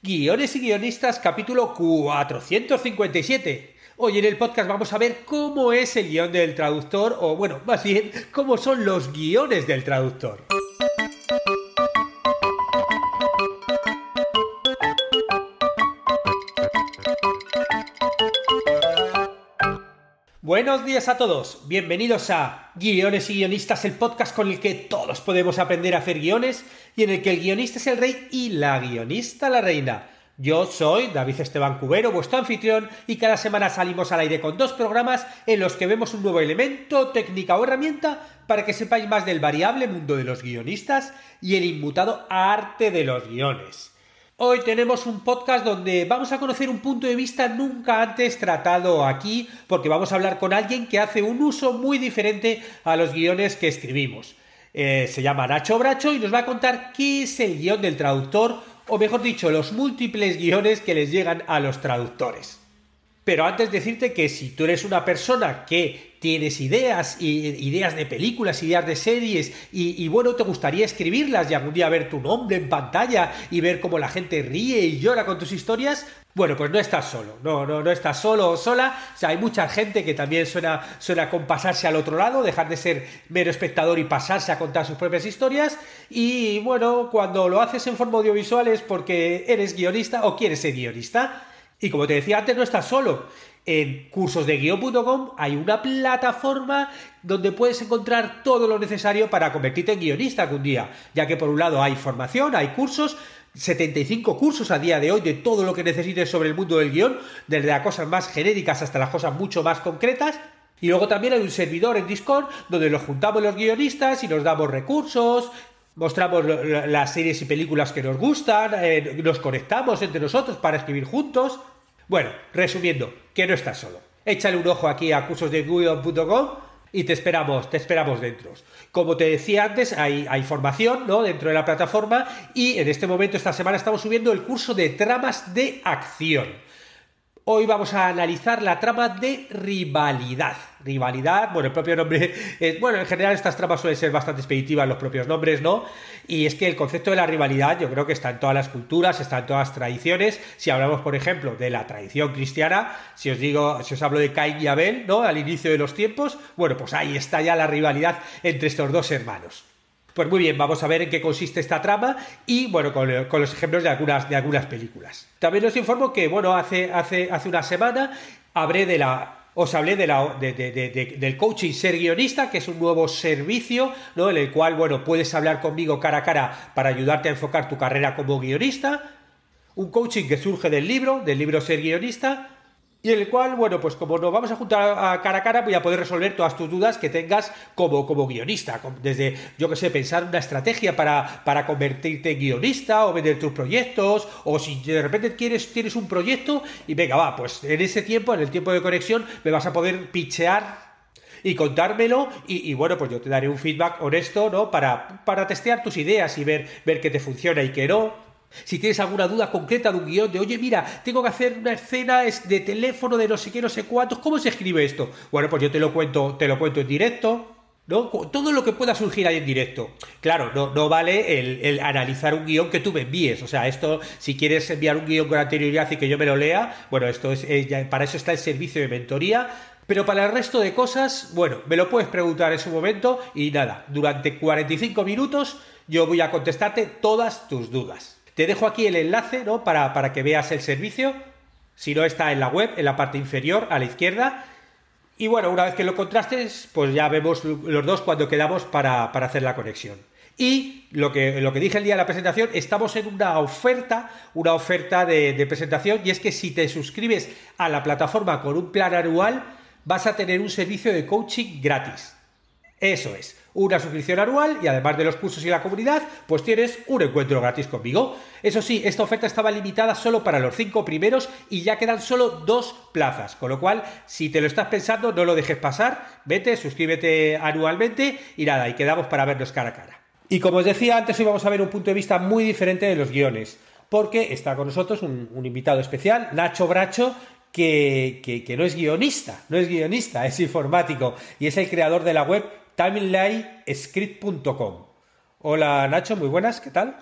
Guiones y guionistas, capítulo 457. Hoy en el podcast vamos a ver cómo es el guión del traductor, o bueno, más bien, cómo son los guiones del traductor. Buenos días a todos, bienvenidos a Guiones y Guionistas, el podcast con el que todos podemos aprender a hacer guiones y en el que el guionista es el rey y la guionista la reina. Yo soy David Esteban Cubero, vuestro anfitrión, y cada semana salimos al aire con 2 programas en los que vemos un nuevo elemento, técnica o herramienta para que sepáis más del variable mundo de los guionistas y el inmutado arte de los guiones. Hoy tenemos un podcast donde vamos a conocer un punto de vista nunca antes tratado aquí, porque vamos a hablar con alguien que hace un uso muy diferente a los guiones que escribimos. Se llama Nacho Bracho y nos va a contar qué es el guión del traductor, o mejor dicho, los múltiples guiones que les llegan a los traductores. Pero antes decirte que si tú eres una persona que tienes ideas de películas, ideas de series y bueno, te gustaría escribirlas y algún día ver tu nombre en pantalla y ver cómo la gente ríe y llora con tus historias, bueno, pues no estás solo, no estás solo o sola. O sea, hay mucha gente que también suena con pasarse al otro lado, dejar de ser mero espectador y pasarse a contar sus propias historias. Y bueno, cuando lo haces en forma audiovisual es porque eres guionista o quieres ser guionista. Y como te decía antes, no estás solo. En cursosdeguion.com hay una plataforma donde puedes encontrar todo lo necesario para convertirte en guionista algún día, ya que por un lado hay formación, hay cursos, 75 cursos a día de hoy de todo lo que necesites sobre el mundo del guión, desde las cosas más genéricas hasta las cosas mucho más concretas. Y luego también hay un servidor en Discord donde nos juntamos los guionistas y nos damos recursos, mostramos las series y películas que nos gustan, nos conectamos entre nosotros para escribir juntos. Bueno, resumiendo, que no estás solo. Échale un ojo aquí a cursosdeguion.com y te esperamos dentro. Como te decía antes, hay formación, ¿no?, dentro de la plataforma, y en este momento, esta semana, estamos subiendo el curso de tramas de acción. Hoy vamos a analizar la trama de rivalidad. Rivalidad, bueno, el propio nombre bueno, en general estas tramas suelen ser bastante expeditivas, los propios nombres, ¿no? Y es que el concepto de la rivalidad yo creo que está en todas las culturas, está en todas las tradiciones. Si hablamos, por ejemplo, de la tradición cristiana, si os hablo de Caín y Abel, ¿no?, al inicio de los tiempos, bueno, pues ahí está ya la rivalidad entre estos dos hermanos. Pues muy bien, vamos a ver en qué consiste esta trama y, bueno, con los ejemplos de algunas películas. También os informo que, bueno, hace una semana os hablé del coaching ser guionista, que es un nuevo servicio, ¿no?, en el cual, bueno, puedes hablar conmigo cara a cara para ayudarte a enfocar tu carrera como guionista. Un coaching que surge del libro Ser guionista, y en el cual, bueno, pues como nos vamos a juntar a cara, voy a poder resolver todas tus dudas que tengas como guionista. Desde, yo que sé, pensar una estrategia para convertirte en guionista o vender tus proyectos, o si de repente tienes un proyecto y venga, va, pues en ese tiempo, en el tiempo de conexión, me vas a poder pitchear y contármelo y bueno, pues yo te daré un feedback honesto, ¿no?, para testear tus ideas y ver qué te funciona y qué no. Si tienes alguna duda concreta de un guión, de oye, mira, tengo que hacer una escena de teléfono de no sé qué, no sé cuántos, ¿cómo se escribe esto? Bueno, pues yo te lo cuento en directo, ¿no? Todo lo que pueda surgir ahí en directo. Claro, no vale el analizar un guión que tú me envíes. O sea, esto, si quieres enviar un guión con anterioridad y que yo me lo lea, bueno, esto es para eso está el servicio de mentoría. Pero para el resto de cosas, bueno, me lo puedes preguntar en su momento y nada, durante 45 minutos yo voy a contestarte todas tus dudas. Te dejo aquí el enlace, ¿no?, para que veas el servicio. Si no, está en la web, en la parte inferior a la izquierda. Y bueno, una vez que lo contrastes, pues ya vemos los dos cuando quedamos para hacer la conexión. Y lo que dije el día de la presentación, estamos en una oferta de presentación, y es que si te suscribes a la plataforma con un plan anual, vas a tener un servicio de coaching gratis. Eso es, una suscripción anual y además de los cursos y la comunidad, pues tienes un encuentro gratis conmigo. Eso sí, esta oferta estaba limitada solo para los 5 primeros y ya quedan solo 2 plazas, con lo cual, si te lo estás pensando, no lo dejes pasar, vete, suscríbete anualmente y nada, y quedamos para vernos cara a cara. Y como os decía antes, hoy vamos a ver un punto de vista muy diferente de los guiones, porque está con nosotros un invitado especial, Nacho Bracho, que no es guionista, es informático y es el creador de la web TimelineScript.com. Hola Nacho, muy buenas, ¿qué tal?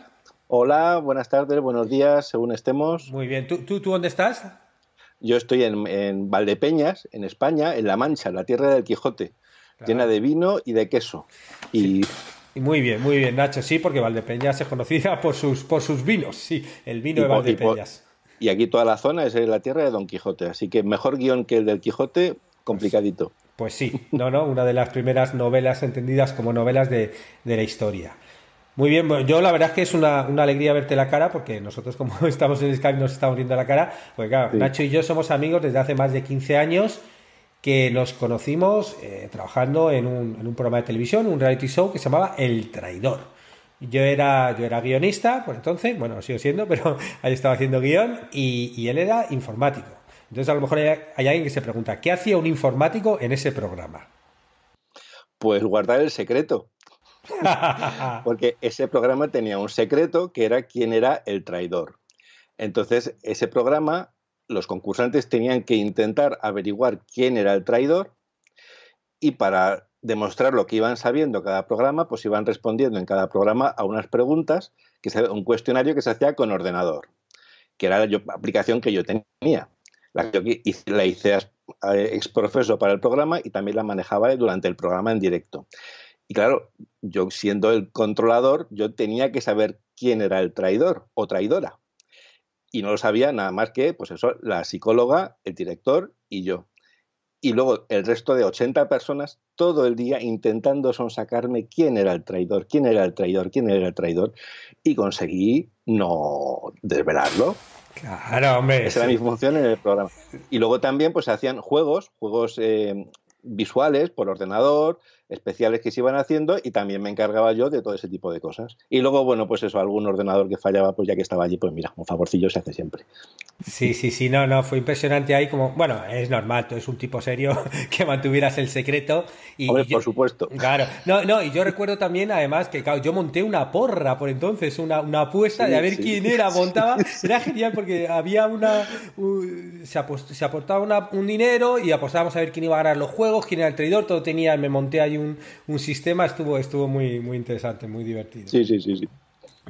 Hola, buenas tardes, buenos días, según estemos. Muy bien. ¿Tú dónde estás? Yo estoy en Valdepeñas, en España, en La Mancha, la tierra del Quijote, llena Ah, de vino y de queso. sí. Y, Y muy bien, Nacho, sí, porque Valdepeñas es conocida por sus vinos, sí, el vino y, de po- y, po- Valdepeñas. y aquí toda la zona es la tierra de Don Quijote, así que mejor guión que el del Quijote, Pues, complicadito. pues sí, no, una de las primeras novelas entendidas como novelas de la historia. Muy bien, bueno, yo la verdad es que es una alegría verte la cara, porque nosotros como estamos en Skype nos estamos viendo la cara, porque claro, Sí. Nacho y yo somos amigos desde hace más de 15 años que nos conocimos trabajando en un programa de televisión, un reality show que se llamaba El Traidor. Yo era guionista por entonces, bueno, sigo siendo, pero ahí estaba haciendo guión y él era informático. Entonces a lo mejor hay alguien que se pregunta, ¿qué hacía un informático en ese programa? Pues guardar el secreto, porque ese programa tenía un secreto que era quién era el traidor. Entonces, ese programa, los concursantes tenían que intentar averiguar quién era el traidor y para demostrar lo que iban sabiendo cada programa, pues iban respondiendo en cada programa a unas preguntas, un cuestionario que se hacía con ordenador, que era la aplicación que yo tenía. La hice ex profeso para el programa y también la manejaba durante el programa en directo. Y claro, yo siendo el controlador, yo tenía que saber quién era el traidor o traidora. Y no lo sabía nada más que, pues eso, la psicóloga, el director y yo. Y luego el resto de 80 personas todo el día intentando sonsacarme quién era el traidor, quién era el traidor, quién era el traidor. Y conseguí no desvelarlo. Claro, hombre, Esa era sí. mi función en el programa. Y luego también pues se hacían juegos visuales por ordenador, especiales que se iban haciendo y también me encargaba yo de todo ese tipo de cosas. Y luego, bueno, pues eso, algún ordenador que fallaba, pues ya que estaba allí, pues mira, un favorcillo se hace siempre. Sí, no, fue impresionante ahí como, bueno, es normal, tú eres un tipo serio que mantuvieras el secreto Hombre, y yo, por supuesto. claro, no, y yo recuerdo también además que, claro, yo monté una porra por entonces, una apuesta de a Sí, ver sí, quién era, montaba, sí, era sí. genial porque había se aportaba un dinero y apostábamos a ver quién iba a ganar los juegos, quién era el traidor, todo tenía, me monté ahí un sistema, estuvo muy interesante, muy divertido. Sí, sí, sí, sí.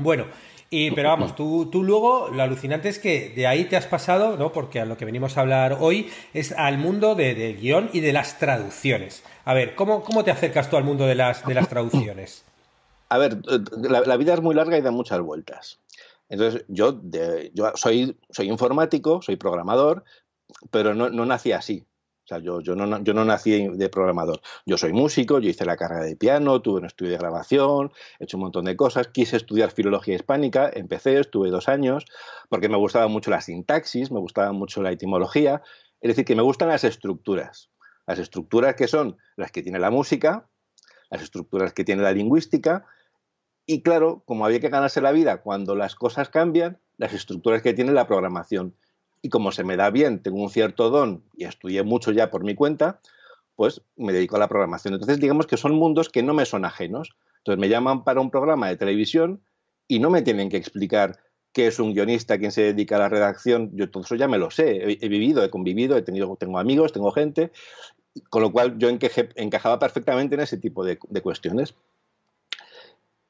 Bueno, pero vamos, tú luego, lo alucinante es que de ahí te has pasado, ¿no? Porque a lo que venimos a hablar hoy es al mundo del guión y de las traducciones. A ver, ¿cómo te acercas tú al mundo de las traducciones? A ver, la vida es muy larga y da muchas vueltas. Entonces, yo soy informático, soy programador, pero no nací así. O sea, yo no nací de programador. Yo soy músico, yo hice la carrera de piano, tuve un estudio de grabación, he hecho un montón de cosas. Quise estudiar filología hispánica, empecé, estuve 2 años, porque me gustaba mucho la sintaxis, me gustaba mucho la etimología. Es decir, que me gustan las estructuras. Las estructuras que son las que tiene la música, las estructuras que tiene la lingüística, y claro, como había que ganarse la vida cuando las cosas cambian, las estructuras que tiene la programación. Y como se me da bien, tengo un cierto don y estudié mucho ya por mi cuenta, pues me dedico a la programación. Entonces, digamos que son mundos que no me son ajenos. Entonces, me llaman para un programa de televisión y no me tienen que explicar qué es un guionista, quién se dedica a la redacción. Yo todo eso ya me lo sé. He vivido, he convivido, tengo amigos, tengo gente, con lo cual yo encajaba perfectamente en ese tipo de cuestiones.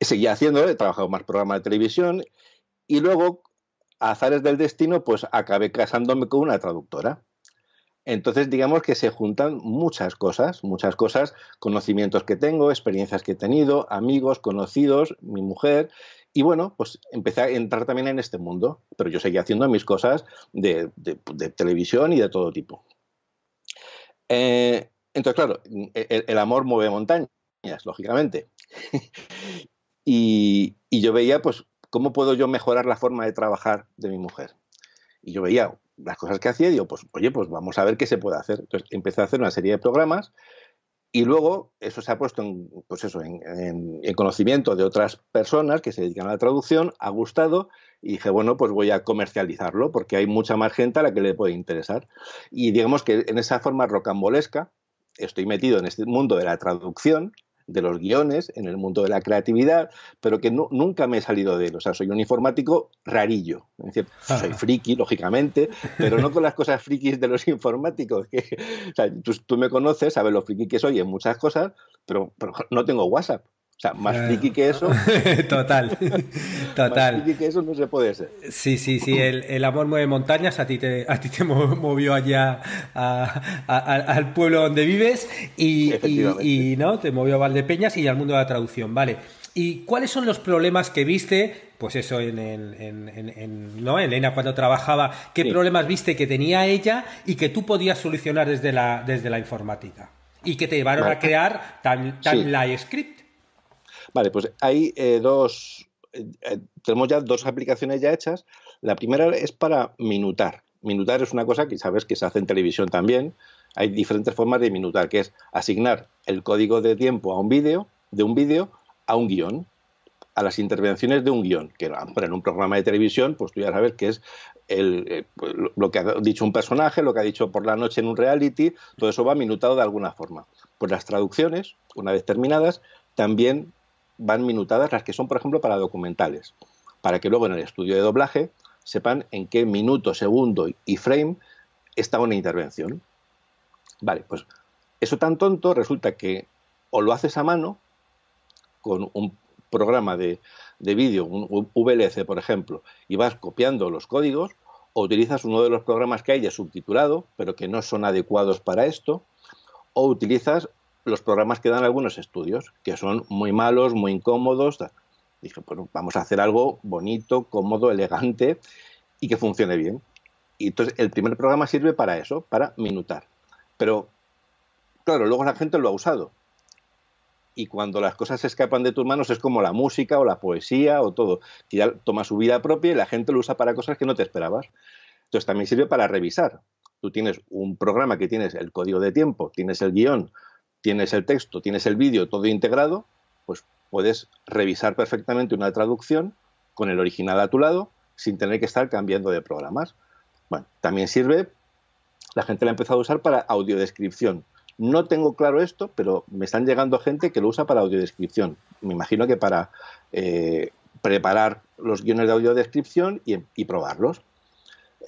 Seguía haciéndolo, he trabajado más programas de televisión y luego, a azares del destino, pues acabé casándome con una traductora. Entonces, digamos que se juntan muchas cosas, conocimientos que tengo, experiencias que he tenido, amigos, conocidos, mi mujer, y bueno, pues empecé a entrar también en este mundo, pero yo seguía haciendo mis cosas de televisión y de todo tipo. Entonces, claro, el amor mueve montañas, lógicamente. Y yo veía, pues, cómo puedo yo mejorar la forma de trabajar de mi mujer. Y yo veía las cosas que hacía y digo, pues, oye, pues vamos a ver qué se puede hacer. Entonces empecé a hacer una serie de programas y luego eso se ha puesto pues eso, en conocimiento de otras personas que se dedican a la traducción, ha gustado y dije, bueno, pues voy a comercializarlo porque hay mucha más gente a la que le puede interesar. Y digamos que en esa forma rocambolesca estoy metido en este mundo de la traducción, de los guiones, en el mundo de la creatividad, pero que nunca me he salido de él. O sea, soy un informático rarillo. Es decir, soy friki, lógicamente, pero no con las cosas frikis de los informáticos. O sea, tú me conoces, sabes lo friki que soy en muchas cosas, pero no tengo WhatsApp. O sea, más friki que eso. Total, Más total. friki que eso no se puede ser. Sí, sí, sí, el amor mueve montañas, a ti te movió allá al pueblo donde vives Efectivamente. ¿no? Te movió a Valdepeñas y al mundo de la traducción, vale. ¿Y cuáles son los problemas que viste, pues eso, ¿no? En Elena cuando trabajaba, qué Sí. problemas viste que tenía ella y que tú podías solucionar desde la informática? Y que te llevaron a Vale. crear Sí. Timeline Script. Vale, pues hay tenemos ya dos aplicaciones ya hechas. La primera es para minutar. Minutar es una cosa que sabes que se hace en televisión también. Hay diferentes formas de minutar, que es asignar el código de tiempo a un vídeo, de un vídeo a un guión, a las intervenciones de un guión, que en un programa de televisión, pues tú ya sabes que es lo que ha dicho un personaje, lo que ha dicho por la noche en un reality, todo eso va minutado de alguna forma. Pues las traducciones, una vez terminadas, también van minutadas las que son, por ejemplo, para documentales, para que luego en el estudio de doblaje sepan en qué minuto, segundo y frame está una intervención. Vale, pues eso tan tonto resulta que o lo haces a mano con un programa de vídeo, un VLC, por ejemplo, y vas copiando los códigos, o utilizas uno de los programas que hay de subtitulado, pero que no son adecuados para esto, o utilizas los programas que dan algunos estudios, que son muy malos, muy incómodos. Dije, bueno, vamos a hacer algo bonito, cómodo, elegante y que funcione bien. Y entonces el primer programa sirve para eso, para minutar. Pero, claro, luego la gente lo ha usado. Y cuando las cosas se escapan de tus manos es como la música o la poesía o todo, que ya toma su vida propia y la gente lo usa para cosas que no te esperabas. Entonces también sirve para revisar. Tú tienes un programa que tienes el código de tiempo, tienes el guión, tienes el texto, tienes el vídeo, todo integrado, pues puedes revisar perfectamente una traducción con el original a tu lado sin tener que estar cambiando de programas. Bueno, también sirve, la gente la ha empezado a usar para audiodescripción. No tengo claro esto, pero me están llegando gente que lo usa para audiodescripción. Me imagino que para preparar los guiones de audiodescripción y probarlos.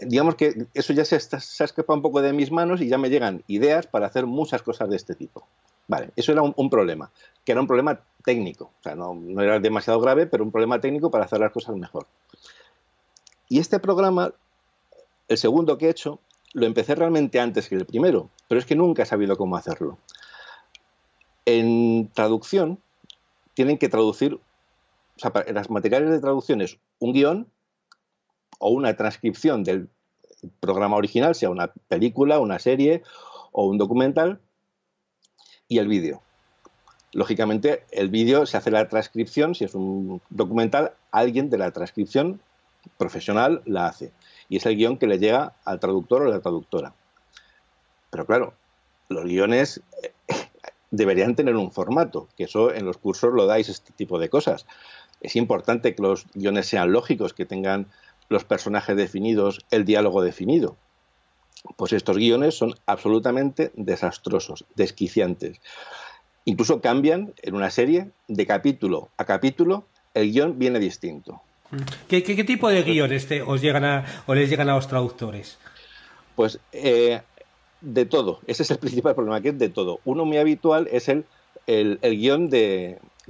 Digamos que eso ya se ha escapado un poco de mis manos y ya me llegan ideas para hacer muchas cosas de este tipo. Vale, eso era un problema, que era un problema técnico. O sea, no era demasiado grave, pero un problema técnico para hacer las cosas mejor. Y este programa, el segundo que he hecho, lo empecé realmente antes que el primero, pero es que nunca he sabido cómo hacerlo. En traducción, tienen que traducir, o sea, en los materiales de traducción es un guión o una transcripción del programa original, sea una película, una serie o un documental, y el vídeo. Lógicamente, el vídeo se hace la transcripción, si es un documental, alguien de la transcripción profesional la hace. Y es el guión que le llega al traductor o a la traductora. Pero claro, los guiones deberían tener un formato, que eso en los cursos lo dais, este tipo de cosas. Es importante que los guiones sean lógicos, que tengan los personajes definidos, el diálogo definido. Pues estos guiones son absolutamente desastrosos, desquiciantes. Incluso cambian en una serie, de capítulo a capítulo, el guión viene distinto. ¿Qué tipo de guiones o les llegan a los traductores? Pues de todo. Ese es el principal problema, que es de todo. Uno muy habitual es el guión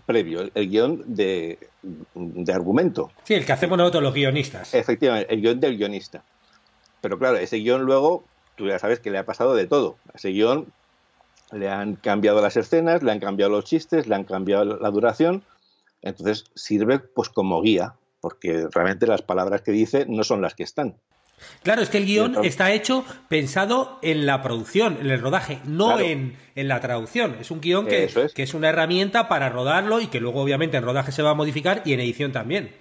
previo, el guión de argumento. Sí, el que hacemos nosotros los guionistas. Efectivamente, el guión del guionista. Pero claro, ese guión luego, tú ya sabes que le ha pasado de todo. A ese guión le han cambiado las escenas, le han cambiado los chistes, le han cambiado la duración. Entonces sirve pues como guía, porque realmente las palabras que dice no son las que están. Claro, es que el guión está hecho pensado en la producción, en el rodaje, no Claro, en la traducción. Es un guión eso es. que es una herramienta para rodarlo y que luego obviamente en rodaje se va a modificar y en edición también.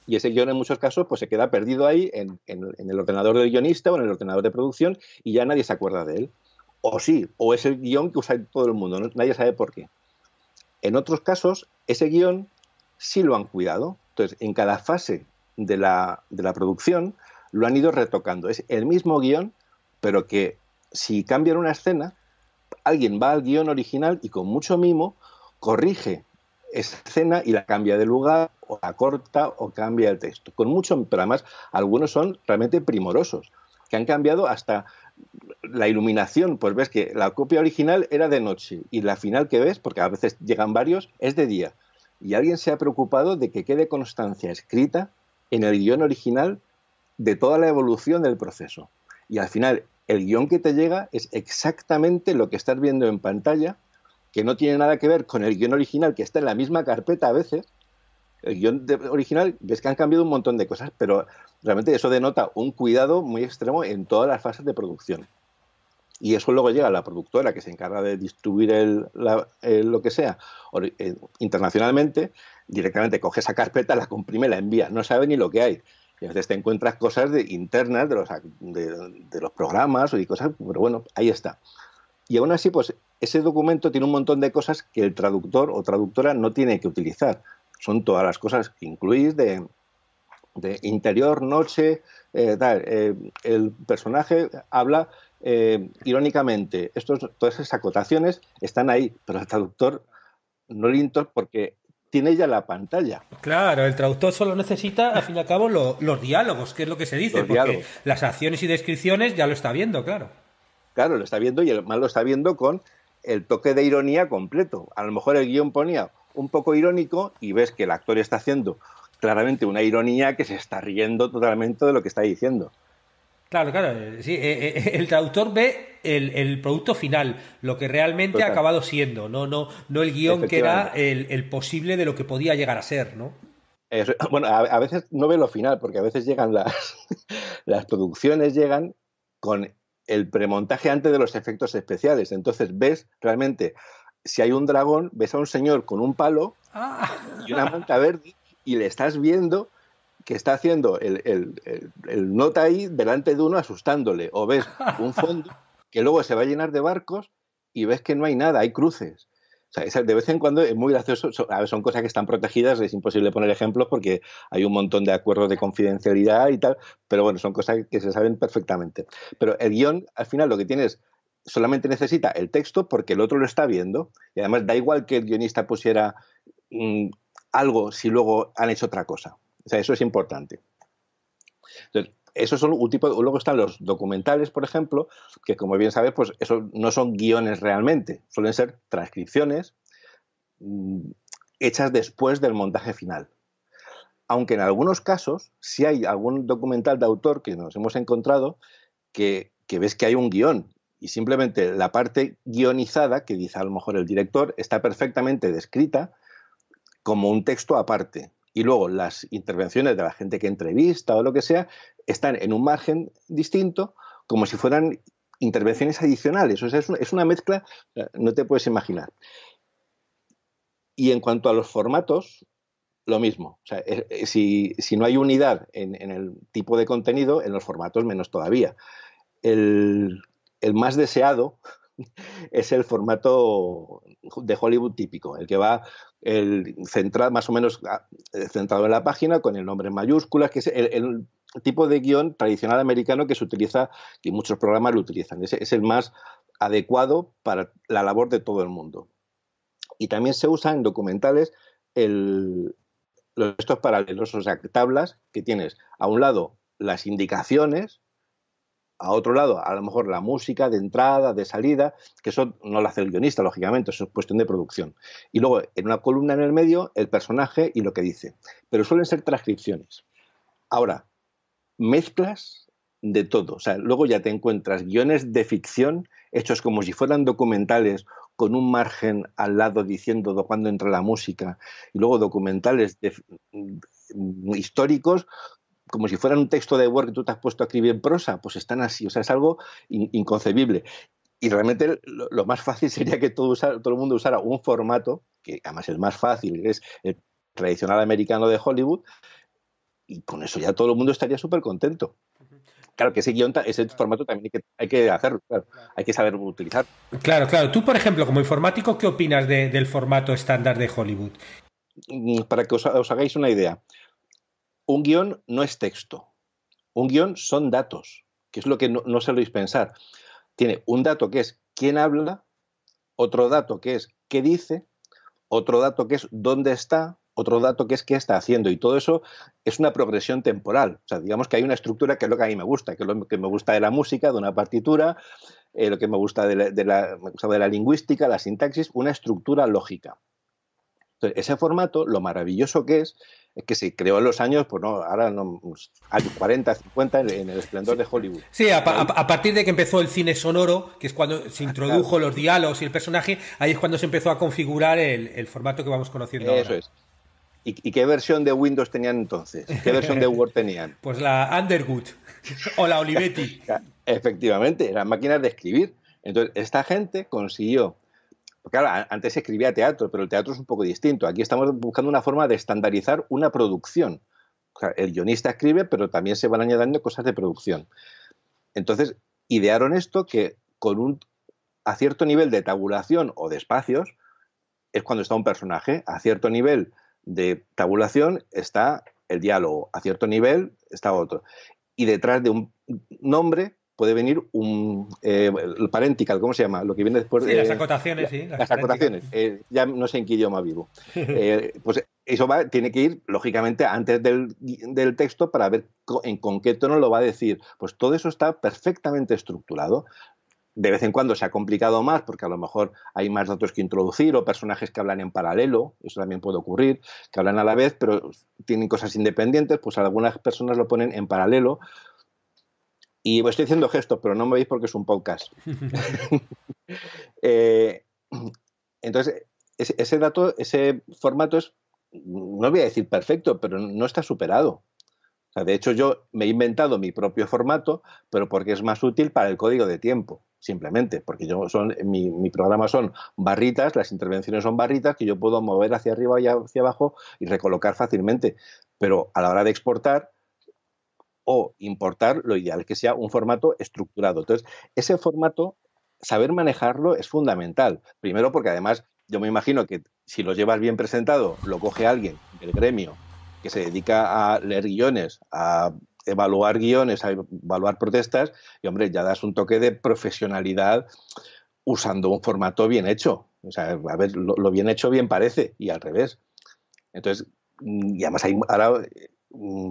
Y ese guión en muchos casos pues se queda perdido ahí en el ordenador del guionista o en el ordenador de producción y ya nadie se acuerda de él. O sí, o es el guión que usa todo el mundo, nadie sabe por qué. En otros casos, ese guión sí lo han cuidado. Entonces, en cada fase de la producción lo han ido retocando. Es el mismo guión, pero que si cambian una escena, alguien va al guión original y con mucho mimo corrige esa escena y la cambia de lugar, o la corta, o cambia el texto. Con mucho, pero además algunos son realmente primorosos, que han cambiado hasta la iluminación, pues ves que la copia original era de noche y la final que ves, porque a veces llegan varios, es de día. Y alguien se ha preocupado de que quede constancia escrita en el guión original de toda la evolución del proceso. Y al final, el guión que te llega es exactamente lo que estás viendo en pantalla, que no tiene nada que ver con el guión original, que está en la misma carpeta a veces. El guión original, ves que han cambiado un montón de cosas, pero realmente eso denota un cuidado muy extremo en todas las fases de producción. Y eso luego llega a la productora que se encarga de distribuir lo que sea internacionalmente, directamente coge esa carpeta, la comprime, la envía, no sabe ni lo que hay. Y a veces te encuentras cosas internas de los programas y cosas, pero bueno, ahí está. Y aún así, pues ese documento tiene un montón de cosas que el traductor o traductora no tiene que utilizar. Son todas las cosas que incluís de interior, noche, el personaje habla irónicamente. Todas esas acotaciones están ahí, pero el traductor no le importa porque tiene ya la pantalla. Claro, el traductor solo necesita, al fin y al cabo, los diálogos, que es lo que se dice, Los porque diálogos. las acciones y descripciones ya lo está viendo, claro. Claro, lo está viendo y el mal lo está viendo con el toque de ironía completo. A lo mejor el guión ponía un poco irónico y ves que el actor está haciendo claramente una ironía que se está riendo totalmente de lo que está diciendo. Claro, claro. Sí, el traductor ve el producto final, lo que realmente ha Total. acabado siendo, no el guión que era Efectivamente. el posible de lo que podía llegar a ser, ¿no? Bueno, a veces no ve lo final, porque a veces llegan las producciones llegan con el premontaje antes de los efectos especiales. Entonces ves realmente, si hay un dragón, ves a un señor con un palo y una manta verde y le estás viendo que está haciendo el nota ahí delante de uno asustándole. O ves un fondo que luego se va a llenar de barcos y ves que no hay nada, hay cruces. O sea, de vez en cuando es muy gracioso. Son cosas que están protegidas, es imposible poner ejemplos porque hay un montón de acuerdos de confidencialidad y tal, pero bueno, son cosas que se saben perfectamente. Pero el guión, al final, lo que tienes solamente necesita el texto porque el otro lo está viendo y además da igual que el guionista pusiera mmm, algo si luego han hecho otra cosa. O sea, eso es importante. Entonces, esos son un tipo. Luego están los documentales, por ejemplo, que como bien sabes, pues eso no son guiones realmente, suelen ser transcripciones hechas después del montaje final. Aunque en algunos casos sí hay algún documental de autor que nos hemos encontrado que ves que hay un guión y simplemente la parte guionizada, que dice a lo mejor el director, está perfectamente descrita como un texto aparte. Y luego las intervenciones de la gente que entrevista o lo que sea están en un margen distinto, como si fueran intervenciones adicionales. O sea, es una mezcla, no te puedes imaginar. Y en cuanto a los formatos, lo mismo. O sea, si no hay unidad en el tipo de contenido, en los formatos menos todavía. El más deseado es el formato de Hollywood típico, el que va más o menos centrado en la página, con el nombre en mayúsculas, que es el tipo de guión tradicional americano que se utiliza, que muchos programas lo utilizan. Es el más adecuado para la labor de todo el mundo. Y también se usa en documentales estos paralelos, o sea, tablas que tienes a un lado las indicaciones, a otro lado, a lo mejor la música de entrada, de salida, que eso no lo hace el guionista, lógicamente, eso es cuestión de producción. Y luego, en una columna en el medio, el personaje y lo que dice. Pero suelen ser transcripciones. Ahora, mezclas de todo. O sea, luego ya te encuentras guiones de ficción hechos como si fueran documentales con un margen al lado diciendo cuándo entra la música, y luego documentales históricos como si fueran un texto de Word que tú te has puesto a escribir en prosa, pues están así. O sea, es algo inconcebible. Y realmente lo más fácil sería que todo el mundo usara un formato, que además es más fácil, que es el tradicional americano de Hollywood, y con eso ya todo el mundo estaría súper contento. Claro que ese formato también hay que hacerlo, claro. Hay que saber utilizar. Claro, claro. Tú, por ejemplo, como informático, ¿qué opinas del formato estándar de Hollywood? Para que os hagáis una idea, un guión no es texto. Un guión son datos, que es lo que no soléis pensar. Tiene un dato que es quién habla, otro dato que es qué dice, otro dato que es dónde está, otro dato que es qué está haciendo, y todo eso es una progresión temporal. O sea, digamos que hay una estructura que es lo que a mí me gusta, que es lo que me gusta de la música, de una partitura, lo que me gusta de la lingüística, la sintaxis, una estructura lógica. Entonces, ese formato, lo maravilloso que es que se creó en los años, pues no, ahora no, años 40, 50, en el esplendor de Hollywood. Sí, a partir de que empezó el cine sonoro, que es cuando se introdujo los diálogos y el personaje, ahí es cuando se empezó a configurar el formato que vamos conociendo ahora. Eso es. ¿Y qué versión de Windows tenían entonces? ¿Qué versión de Word tenían? Pues la Underwood o la Olivetti. Efectivamente, eran máquinas de escribir. Entonces, esta gente consiguió... Claro, antes se escribía teatro, pero el teatro es un poco distinto. Aquí estamos buscando una forma de estandarizar una producción. O sea, el guionista escribe, pero también se van añadiendo cosas de producción. Entonces, idearon esto que a cierto nivel de tabulación o de espacios es cuando está un personaje, a cierto nivel de tabulación está el diálogo, a cierto nivel está otro. Y detrás de un nombre puede venir el parentical, ¿cómo se llama? Lo que viene después. Sí, las acotaciones, sí. Las acotaciones. Ya no sé en qué idioma vivo. Pues eso tiene que ir, lógicamente, antes del texto para ver con qué tono lo va a decir. Pues todo eso está perfectamente estructurado. De vez en cuando se ha complicado más porque a lo mejor hay más datos que introducir o personajes que hablan en paralelo, eso también puede ocurrir, que hablan a la vez pero tienen cosas independientes, pues algunas personas lo ponen en paralelo. Y estoy haciendo gestos, pero no me veis porque es un podcast. Entonces, ese formato es, no voy a decir perfecto, pero no está superado. O sea, de hecho, yo me he inventado mi propio formato, pero porque es más útil para el código de tiempo, simplemente. Porque mi programa son barritas, las intervenciones son barritas que yo puedo mover hacia arriba y hacia abajo y recolocar fácilmente. Pero a la hora de exportar o importar, lo ideal es que sea un formato estructurado. Entonces, ese formato, saber manejarlo es fundamental. Primero porque además yo me imagino que si lo llevas bien presentado, lo coge alguien del gremio que se dedica a leer guiones, a evaluar guiones, a evaluar protestas, y hombre, ya das un toque de profesionalidad usando un formato bien hecho. O sea, a ver, lo bien hecho bien parece, y al revés. Entonces, y además hay ahora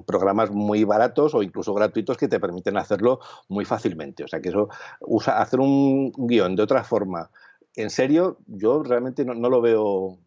programas muy baratos o incluso gratuitos que te permiten hacerlo muy fácilmente. O sea, que eso, hacer un guión de otra forma, en serio, yo realmente no lo veo...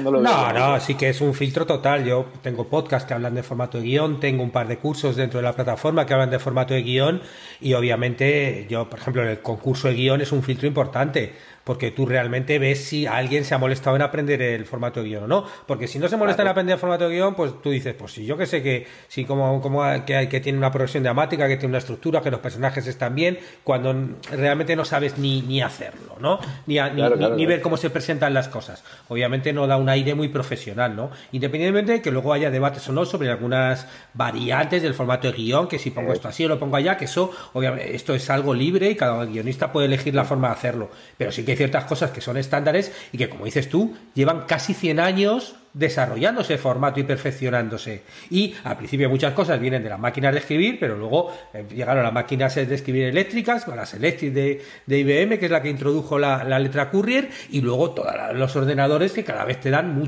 No, sí que es un filtro total. Yo tengo podcasts que hablan de formato de guión, tengo un par de cursos dentro de la plataforma que hablan de formato de guión y obviamente yo, por ejemplo, en el concurso de guión es un filtro importante porque tú realmente ves si alguien se ha molestado en aprender el formato de guión o no. Porque si no se molesta en aprender el formato de guión, pues tú dices, pues si yo que sé que si que tiene una progresión dramática, que tiene una estructura, que los personajes están bien, cuando realmente no sabes ni hacerlo, ¿no? Ni ver cómo se presentan las cosas. Obviamente no da un aire muy profesional, ¿no? Independientemente de que luego haya debates o no sobre algunas variantes del formato de guión, que si pongo esto así o lo pongo allá, que eso, obviamente, esto es algo libre y cada guionista puede elegir la forma de hacerlo. Pero sí que hay ciertas cosas que son estándares y que, como dices tú, llevan casi 100 años desarrollándose el formato y perfeccionándose. Y al principio muchas cosas vienen de las máquinas de escribir, pero luego llegaron las máquinas de escribir eléctricas, con las Electric de IBM, que es la que introdujo la letra Courier, y luego todos los ordenadores que cada vez te dan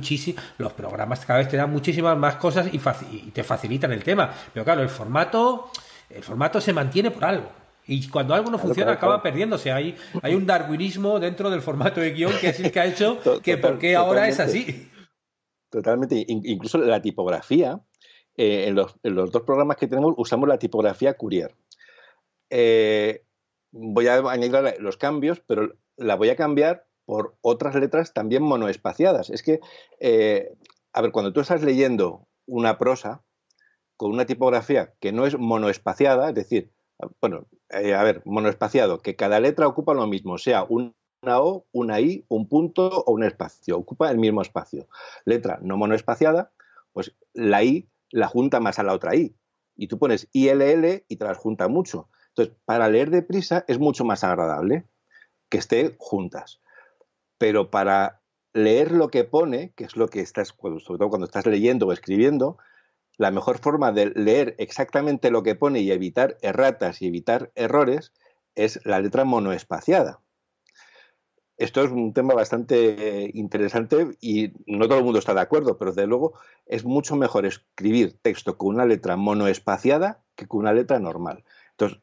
los programas cada vez te dan muchísimas más cosas y te facilitan el tema. Pero claro, el formato se mantiene por algo. Y cuando algo no funciona, acaba perdiéndose. Hay un darwinismo dentro del formato de guión que es el que ha hecho que por qué ahora es así. Totalmente. Incluso la tipografía, en los dos programas que tenemos usamos la tipografía Courier. Voy a añadir los cambios, pero la voy a cambiar por otras letras también monoespaciadas. Es que, a ver, cuando tú estás leyendo una prosa con una tipografía que no es monoespaciada, es decir, bueno, a ver, monoespaciado, que cada letra ocupa lo mismo, sea una O, una I, un punto o un espacio, ocupa el mismo espacio. Letra no monoespaciada, pues la I la junta más a la otra I. Y tú pones ILL y te las junta mucho. Entonces, para leer deprisa es mucho más agradable que esté juntas. Pero para leer lo que pone, que es lo que estás, sobre todo cuando estás leyendo o escribiendo, la mejor forma de leer exactamente lo que pone y evitar erratas y evitar errores es la letra monoespaciada. esto es un tema bastante interesante y no todo el mundo está de acuerdo, pero desde luego es mucho mejor escribir texto con una letra monoespaciada que con una letra normal. Entonces,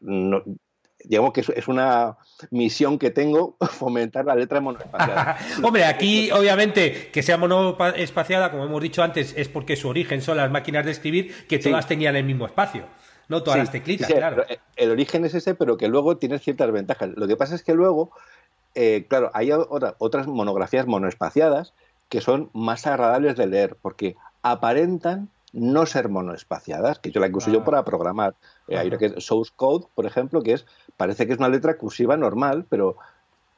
digamos que es una misión que tengo, fomentar la letra monoespaciada. Hombre, aquí obviamente que sea monoespaciada, como hemos dicho antes, es porque su origen son las máquinas de escribir que todas tenían el mismo espacio. No todas las teclitas, claro. El origen es ese, pero que luego tiene ciertas ventajas. Lo que pasa es que luego, claro, hay otras monografías monoespaciadas que son más agradables de leer, porque aparentan no ser monoespaciadas, que yo la que uso yo para programar. Hay una que es Source Code, por ejemplo, parece que es una letra cursiva normal, pero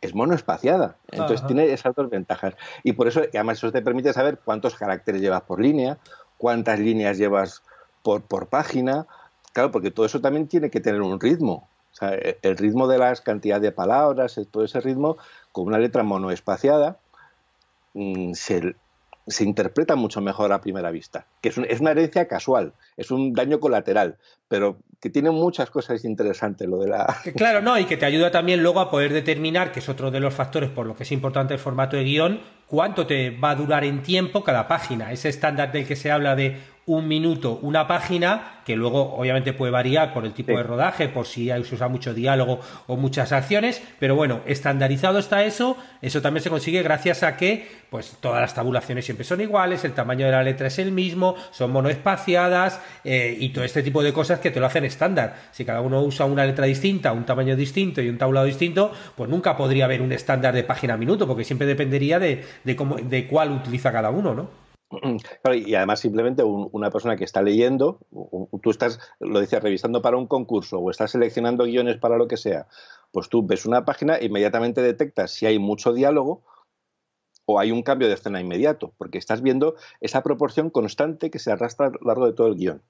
es monoespaciada. Entonces tiene esas dos ventajas. Y por eso, y además eso te permite saber cuántos caracteres llevas por línea, cuántas líneas llevas por página. Claro, porque todo eso también tiene que tener un ritmo. O sea, el ritmo de las cantidades de palabras, todo ese ritmo, con una letra monoespaciada, se interpreta mucho mejor a primera vista. Que es una herencia casual, es un daño colateral, pero que tiene muchas cosas interesantes lo de la... Claro, no, y que te ayuda también luego a poder determinar, que es otro de los factores por lo que es importante el formato de guión, cuánto te va a durar en tiempo cada página. Ese estándar del que se habla de 1 minuto, una página, que luego obviamente puede variar por el tipo de rodaje, por si se usa mucho diálogo o muchas acciones, pero bueno, estandarizado está eso también se consigue gracias a que pues todas las tabulaciones siempre son iguales, el tamaño de la letra es el mismo, son monoespaciadas y todo este tipo de cosas que te lo hacen estándar. Si cada uno usa una letra distinta, un tamaño distinto y un tablado distinto, pues nunca podría haber un estándar de página a minuto, porque siempre dependería de cuál utiliza cada uno, ¿no? Claro, y además simplemente una persona que está leyendo, tú estás, lo decías, revisando para un concurso o estás seleccionando guiones para lo que sea, pues tú ves una página e inmediatamente detectas si hay mucho diálogo o hay un cambio de escena inmediato, porque estás viendo esa proporción constante que se arrastra a lo largo de todo el guión.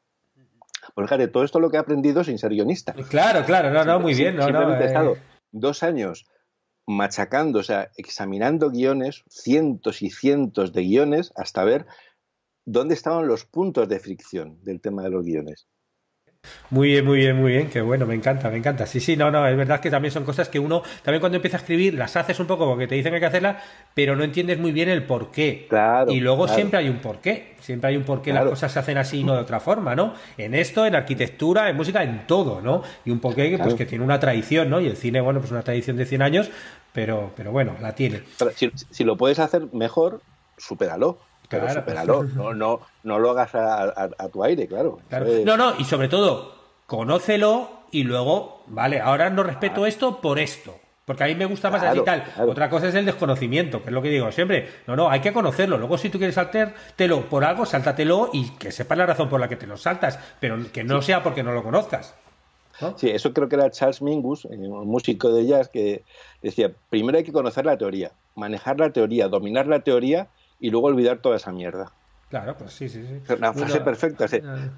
Pues fíjate, todo esto lo que he aprendido sin ser guionista. Claro, muy bien. Simplemente he estado 2 años machacando, o sea, examinando guiones, cientos y cientos de guiones, hasta ver dónde estaban los puntos de fricción del tema de los guiones. Muy bien, qué bueno, me encanta. Sí, no, es verdad que también son cosas que uno, también cuando empieza a escribir, las haces un poco porque te dicen que hay que hacerlas, pero no entiendes muy bien el porqué. Claro, y luego siempre hay un porqué, las cosas se hacen así y no de otra forma, ¿no? En esto, en arquitectura, en música, en todo, ¿no? Y un porqué pues, que tiene una tradición, ¿no? Y el cine, bueno, pues una tradición de 100 años, pero bueno, la tiene. Pero si lo puedes hacer mejor, supéralo. Pero supéralo, no lo hagas a tu aire, claro. No, y sobre todo, conócelo y luego, vale, ahora no respeto esto por esto. Porque a mí me gusta más así y tal. Claro. Otra cosa es el desconocimiento, que es lo que digo siempre. No, hay que conocerlo. Luego, si tú quieres saltártelo por algo, sáltatelo y que sepas la razón por la que te lo saltas, pero que no sea porque no lo conozcas, ¿no? Sí, eso creo que era Charles Mingus, un músico de jazz, que decía, primero hay que conocer la teoría, manejar la teoría, dominar la teoría y luego olvidar toda esa mierda. Claro, pues sí. Una frase perfecta.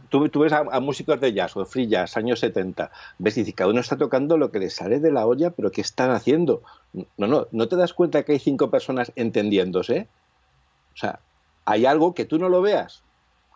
Tú ves a músicos de jazz o free jazz, años 70, ves y dices, cada uno está tocando lo que le sale de la olla, pero ¿qué están haciendo? No te das cuenta que hay 5 personas entendiéndose. O sea, hay algo que tú no lo veas,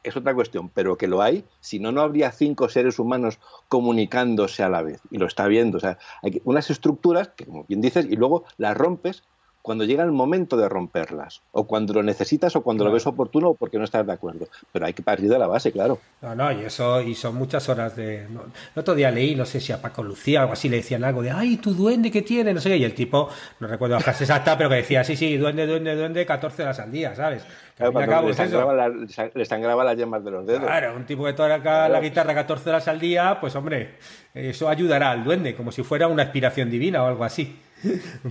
es otra cuestión, pero que lo hay, si no, no habría 5 seres humanos comunicándose a la vez, y lo está viendo. O sea, hay unas estructuras que, como bien dices, y luego las rompes cuando llega el momento de romperlas, o cuando lo necesitas, o cuando lo ves oportuno, o porque no estás de acuerdo. Pero hay que partir de la base, claro. Y son muchas horas de... El otro día leí, no sé si a Paco Lucía o algo así, le decían algo de, ¡ay, tu duende que tiene! No sé qué, y el tipo, no recuerdo la frase exacta, pero que decía, sí, duende, 14 horas al día, ¿sabes? Que claro, le sangraba las yemas de los dedos. Claro, un tipo que toca la guitarra 14 horas al día, pues hombre, eso ayudará al duende, como si fuera una aspiración divina o algo así.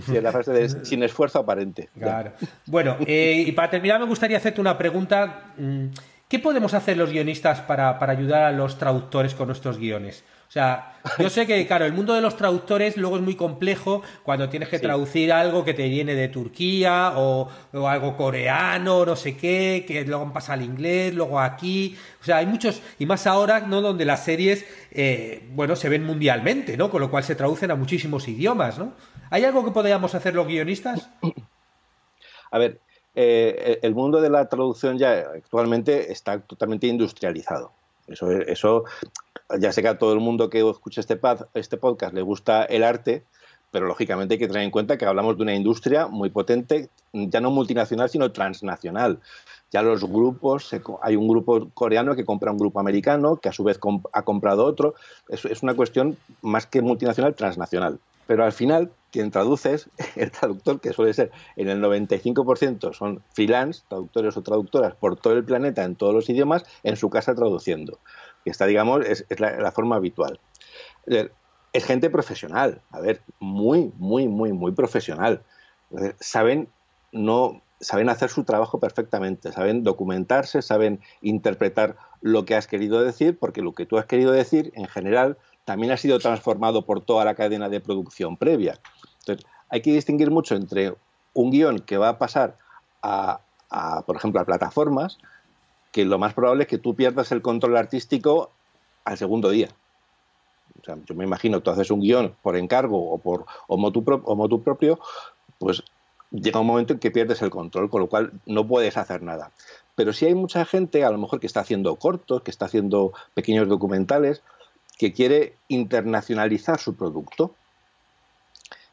Sí, la frase de sin esfuerzo aparente. Claro. Bueno, y para terminar me gustaría hacerte una pregunta. ¿Qué podemos hacer los guionistas para ayudar a los traductores con nuestros guiones? O sea, yo sé que, claro, el mundo de los traductores luego es muy complejo cuando tienes que traducir algo que te viene de Turquía o algo coreano, no sé qué, que luego pasa al inglés, luego aquí. O sea, hay muchos, y más ahora, ¿no? Donde las series, se ven mundialmente, ¿no? Con lo cual se traducen a muchísimos idiomas, ¿no? ¿Hay algo que podríamos hacer los guionistas? A ver, el mundo de la traducción ya actualmente está totalmente industrializado. Eso ya sé que a todo el mundo que escucha este podcast le gusta el arte, pero lógicamente hay que tener en cuenta que hablamos de una industria muy potente, ya no multinacional, sino transnacional. Ya los grupos, hay un grupo coreano que compra un grupo americano, que a su vez ha comprado otro. Es una cuestión más que multinacional, transnacional. Pero al final, quien traduce es el traductor, que suele ser en el 95% son freelance, traductores o traductoras por todo el planeta, en todos los idiomas, en su casa traduciendo. Que está, digamos, es la forma habitual. Es gente profesional, a ver, muy, muy, muy, muy profesional. Saben, no, saben hacer su trabajo perfectamente, saben documentarse, saben interpretar lo que has querido decir, porque lo que tú has querido decir, en general, también ha sido transformado por toda la cadena de producción previa. Entonces, hay que distinguir mucho entre un guión que va a pasar por ejemplo, a plataformas, que lo más probable es que tú pierdas el control artístico al segundo día. O sea, yo me imagino, tú haces un guión por encargo o motu propio, pues llega un momento en que pierdes el control, con lo cual no puedes hacer nada. Pero sí hay mucha gente, a lo mejor, que está haciendo cortos, que está haciendo pequeños documentales, que quiere internacionalizar su producto.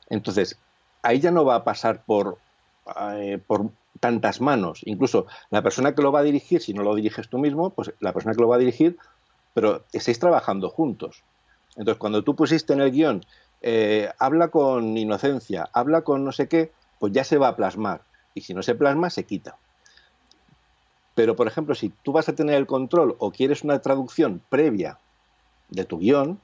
Entonces, ahí ya no va a pasar por tantas manos. Incluso la persona que lo va a dirigir, si no lo diriges tú mismo, pues la persona que lo va a dirigir, pero estáis trabajando juntos. Entonces, cuando tú pusiste en el guión, habla con inocencia, habla con no sé qué, pues ya se va a plasmar. Y si no se plasma, se quita. Pero, por ejemplo, si tú vas a tener el control o quieres una traducción previa de tu guión,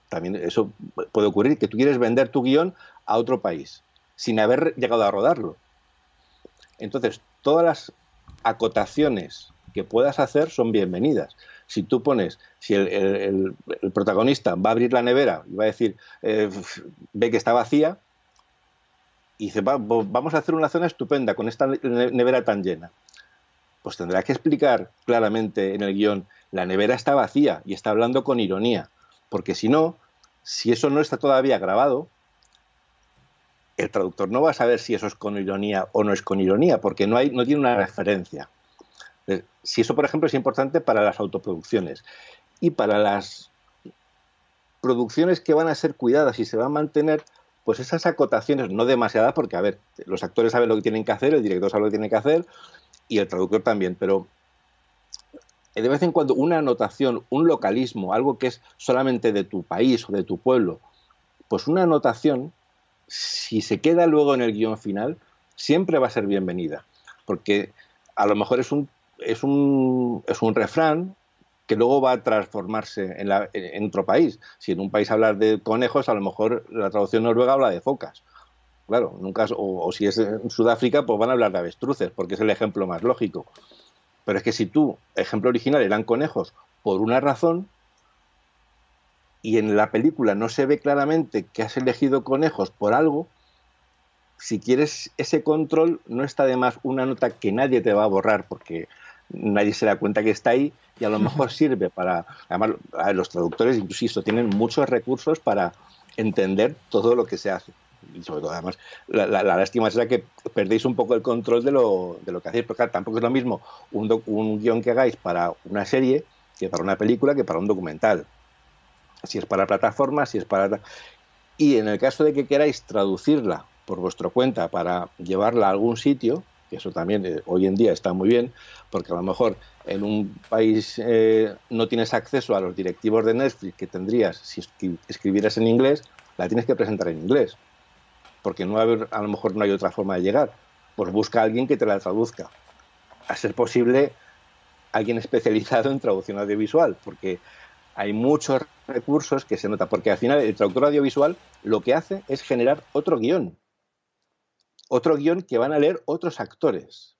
también eso puede ocurrir, que tú quieres vender tu guión a otro país, sin haber llegado a rodarlo. Entonces, todas las acotaciones que puedas hacer son bienvenidas. Si tú pones, si el protagonista va a abrir la nevera y va a decir, ve que está vacía, y dice, vamos a hacer una zona estupenda con esta nevera tan llena. Pues tendrá que explicar claramente en el guión, la nevera está vacía y está hablando con ironía. Porque si no, si eso no está todavía grabado, el traductor no va a saber si eso es con ironía o no es con ironía, porque no tiene una referencia. Si eso, por ejemplo, es importante para las autoproducciones y para las producciones que van a ser cuidadas y se van a mantener, pues esas acotaciones, no demasiadas, porque, a ver, los actores saben lo que tienen que hacer, el director sabe lo que tiene que hacer y el traductor también, pero de vez en cuando una anotación, un localismo, algo que es solamente de tu país o de tu pueblo, pues una anotación, si se queda luego en el guión final, siempre va a ser bienvenida, porque a lo mejor es un refrán que luego va a transformarse en otro país. Si en un país hablas de conejos, a lo mejor la traducción noruega habla de focas. Claro, nunca, o si es en Sudáfrica, pues van a hablar de avestruces, porque es el ejemplo más lógico. Pero es que si tu ejemplo original eran conejos por una razón, y en la película no se ve claramente que has elegido conejos por algo, si quieres ese control, no está de más una nota que nadie te va a borrar porque nadie se da cuenta que está ahí y a lo mejor sirve para... Además, los traductores, insisto, tienen muchos recursos para entender todo lo que se hace. Y sobre todo, además, la lástima será que perdéis un poco el control de lo que hacéis, porque tampoco es lo mismo un guión que hagáis para una serie que para una película que para un documental. Si es para plataformas, si es para... Y en el caso de que queráis traducirla por vuestra cuenta para llevarla a algún sitio, que eso también hoy en día está muy bien, porque a lo mejor en un país no tienes acceso a los directivos de Netflix que tendrías si escribieras en inglés, la tienes que presentar en inglés, porque a lo mejor no hay otra forma de llegar. Pues busca a alguien que te la traduzca. A ser posible, alguien especializado en traducción audiovisual, porque hay muchos recursos que se nota, porque al final el traductor audiovisual lo que hace es generar otro guión que van a leer otros actores.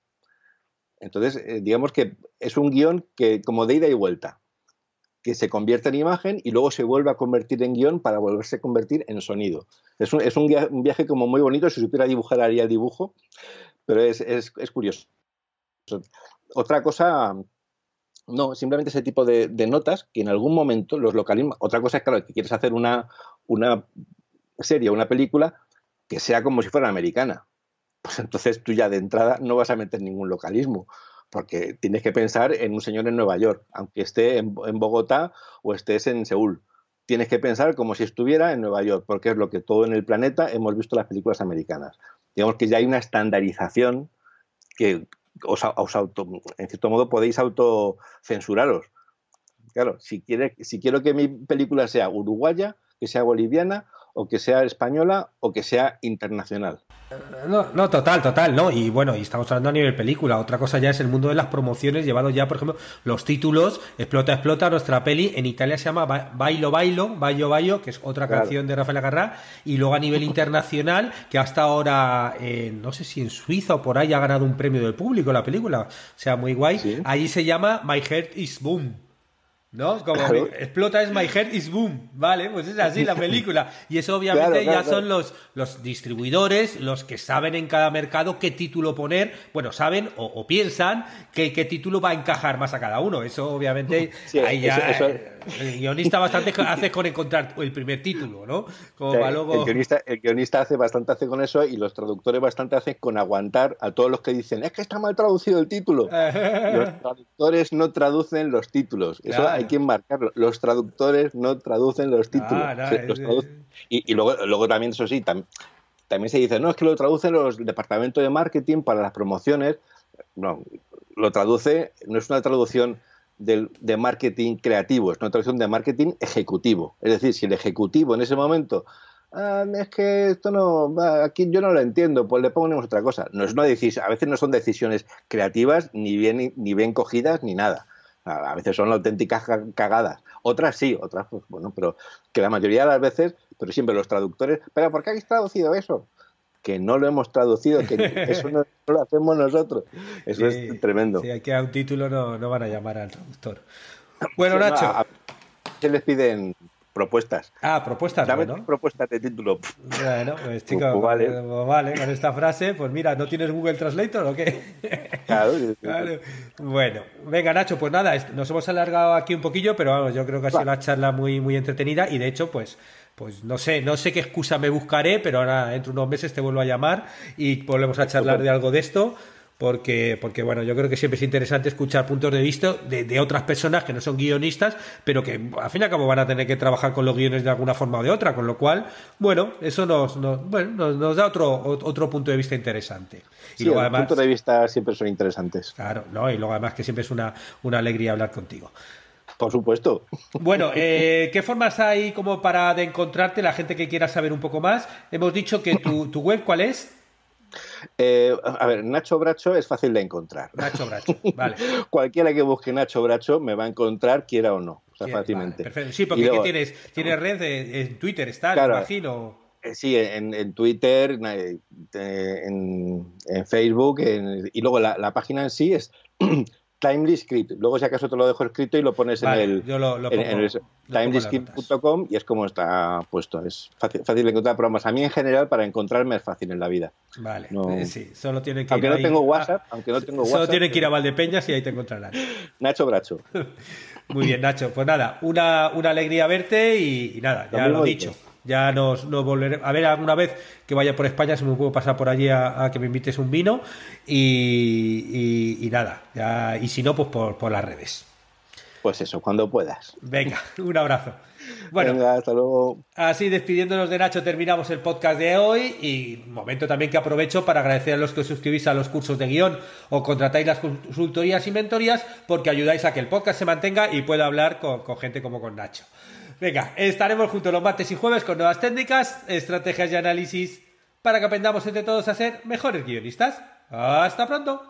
Entonces, digamos que es un guión que como de ida y vuelta, que se convierte en imagen y luego se vuelve a convertir en guión para volverse a convertir en sonido. Es un viaje como muy bonito, si supiera dibujar haría el dibujo, pero es curioso. Otra cosa... No, simplemente ese tipo de notas que en algún momento los localismos... Otra cosa es, claro, que quieres hacer una serie o una película que sea como si fuera americana. Pues entonces tú ya de entrada no vas a meter ningún localismo, porque tienes que pensar en un señor en Nueva York, aunque esté en Bogotá o estés en Seúl. tienes que pensar como si estuviera en Nueva York, porque es lo que todo en el planeta hemos visto en las películas americanas. Digamos que ya hay una estandarización que en cierto modo podéis autocensuraros. Claro, si quiero que mi película sea uruguaya, que sea boliviana, o que sea española, o que sea internacional. No, total, ¿no? Y bueno, y estamos hablando a nivel película. Otra cosa ya es el mundo de las promociones, llevado ya, por ejemplo, los títulos. Explota, nuestra peli. En Italia se llama Bailo, que es otra canción de Rafael Acarrá. Y luego a nivel internacional, que hasta ahora, no sé si en Suiza o por ahí ha ganado un premio del público la película. O sea, muy guay. ¿Sí? Allí se llama My Heart is Boom. ¿No? Como claro. Explota es My Heart is Boom, ¿vale? Pues es así la película. Y eso obviamente ya son los distribuidores los que saben en cada mercado qué título poner. Bueno, saben o piensan qué título va a encajar más a cada uno. Eso obviamente sí, ahí ya el guionista bastante hace con encontrar el primer título, ¿no? Como o sea, luego... el guionista hace con eso, y los traductores bastante hacen con aguantar a todos los que dicen es que está mal traducido el título. Los traductores no traducen los títulos. Eso claro. Hay que marcarlo. Los traductores no traducen los títulos. Y luego también, eso sí, también se dice, no, es que lo traducen los departamentos de marketing para las promociones. No, lo traduce, no es una traducción de marketing creativo, es una traducción de marketing ejecutivo. Es decir, si el ejecutivo en ese momento es que esto no, aquí yo no lo entiendo, pues le ponemos otra cosa. No es una decisión, a veces no son decisiones creativas ni bien cogidas ni nada. A veces son auténticas cagadas. Otras sí, otras pues bueno, pero que la mayoría de las veces, pero siempre los traductores, ¿pero por qué habéis traducido eso? Que no lo hemos traducido, que eso no lo hacemos nosotros. Eso sí, es tremendo. Si hay que dar un título no van a llamar al traductor. Bueno, sí, Nacho. Se les piden propuestas. Propuestas, Dame bueno. propuestas de título. Bueno, pues chico, vale, con esta frase, pues mira, ¿no tienes Google Translator o qué? Claro. Bueno, venga, Nacho, pues nada, nos hemos alargado aquí un poquillo, pero vamos, yo creo que ha sido una charla muy, muy entretenida y de hecho, pues no sé qué excusa me buscaré, pero ahora dentro de unos meses te vuelvo a llamar y volvemos a charlar de algo de esto. Porque bueno, yo creo que siempre es interesante escuchar puntos de vista de otras personas que no son guionistas, pero que al fin y al cabo van a tener que trabajar con los guiones de alguna forma o de otra, con lo cual, bueno, eso nos da otro punto de vista interesante. Sí, y luego, además, los puntos de vista siempre son interesantes. Claro, ¿no? Y luego además que siempre es una alegría hablar contigo. Por supuesto. Bueno, ¿qué formas hay como para de encontrarte la gente que quiera saber un poco más? Hemos dicho que tu web, ¿cuál es? A ver, Nacho Bracho es fácil de encontrar. Nacho Bracho, vale. Cualquiera que busque Nacho Bracho me va a encontrar, quiera o no. O sea, fácilmente. Vale, perfecto. Sí, porque luego, ¿tienes red en Twitter? ¿Está? Claro, me imagino. Sí, en Twitter, en Facebook, y luego la página en sí es Timely Script. Luego, si acaso, te lo dejo escrito y lo pones yo lo pongo, en timelyscript.com, y es como está puesto. Es fácil de encontrar programas. A mí, en general, para encontrarme es fácil en la vida. Vale, sí, solo tienen que aunque ir no tengo WhatsApp, solo tienen que ir a Valdepeñas y ahí te encontrarán. Nacho Bracho. Muy bien, Nacho. Pues nada, una alegría verte y nada, ya lo he dicho. Ya nos volveré a ver alguna vez que vaya por España, si me puedo pasar por allí a que me invites un vino y nada, ya, y si no, pues por las redes. Pues eso, cuando puedas. Venga, un abrazo. Bueno, venga, hasta luego. Así, despidiéndonos de Nacho, terminamos el podcast de hoy y momento también que aprovecho para agradecer a los que os suscribís a los cursos de guión o contratáis las consultorías y mentorías porque ayudáis a que el podcast se mantenga y pueda hablar con gente como con Nacho. Venga, estaremos juntos los martes y jueves con nuevas técnicas, estrategias y análisis para que aprendamos entre todos a ser mejores guionistas. ¡Hasta pronto!